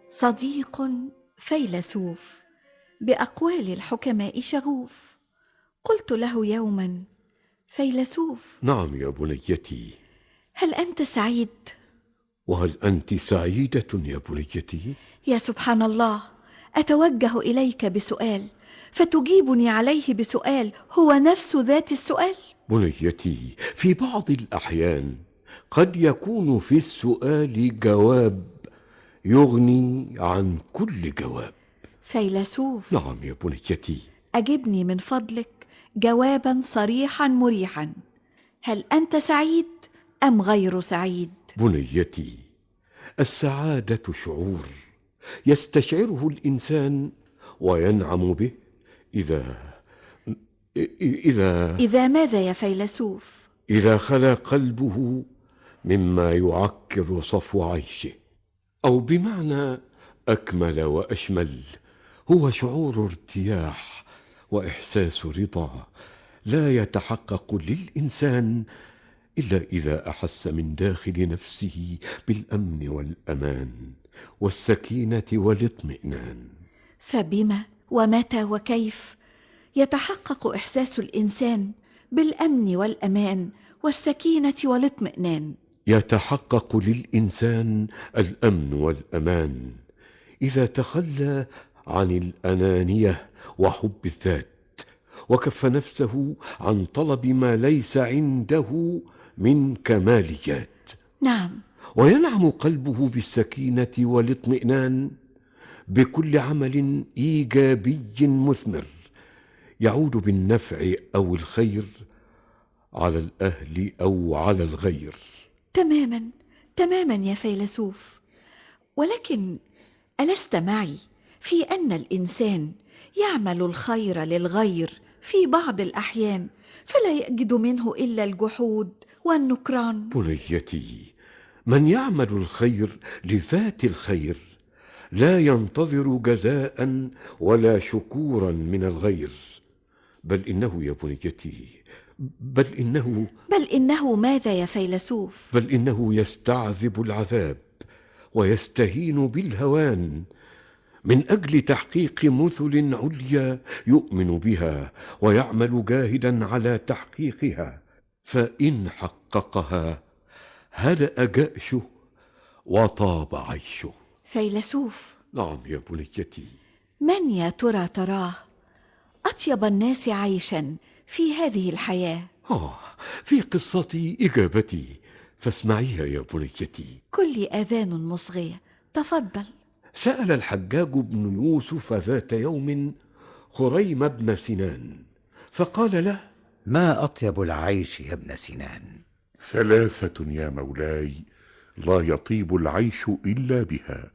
صديق فيلسوف بأقوال الحكماء شغوف. قلت له يوما: فيلسوف، نعم يا بنيتي. هل أنت سعيد؟ وهل أنت سعيدة يا بنيتي؟ يا سبحان الله، أتوجه إليك بسؤال فتجيبني عليه بسؤال هو نفس ذات السؤال. بنيتي، في بعض الأحيان قد يكون في السؤال جواب يغني عن كل جواب. فيلسوف، نعم يا بنيتي. أجبني من فضلك جوابا صريحا مريحا. هل أنت سعيد أم غير سعيد؟ بنيتي، السعادة شعور يستشعره الإنسان وينعم به إذا إذا إذا ماذا يا فيلسوف؟ إذا خلا قلبه مما يعكر صفو عيشه، أو بمعنى أكمل وأشمل، هو شعور ارتياح وإحساس رضا لا يتحقق للإنسان إلا إذا أحس من داخل نفسه بالأمن والأمان والسكينة والاطمئنان. فبما ومتى وكيف يتحقق إحساس الإنسان بالأمن والأمان والسكينة والاطمئنان؟ يتحقق للإنسان الأمن والأمان إذا تخلى عن الأنانية وحب الذات، وكف نفسه عن طلب ما ليس عنده من كماليات، نعم. وينعم قلبه بالسكينة والاطمئنان بكل عمل إيجابي مثمر يعود بالنفع أو الخير على الأهل أو على الغير. تماما تماما يا فيلسوف، ولكن ألست معي في أن الإنسان يعمل الخير للغير في بعض الأحيان فلا يجد منه إلا الجحود والنكران؟ بنيتي، من يعمل الخير لذات الخير لا ينتظر جزاء ولا شكورا من الغير، بل إنه يا بنيتي، بل إنه ماذا يا فيلسوف؟ بل إنه يستعذب العذاب ويستهين بالهوان من أجل تحقيق مثل عليا يؤمن بها ويعمل جاهدا على تحقيقها، فإن حققها هدأ جأشه وطاب عيشه. فيلسوف، نعم يا بنيتي. من يا ترى تراه أطيب الناس عيشا في هذه الحياة؟ في قصتي إجابتي، فاسمعيها يا بنيتي. كل آذان مصغية، تفضل. سأل الحجاج بن يوسف ذات يوم خريم بن سنان فقال له: ما أطيب العيش يا ابن سنان؟ 3 يا مولاي لا يطيب العيش إلا بها: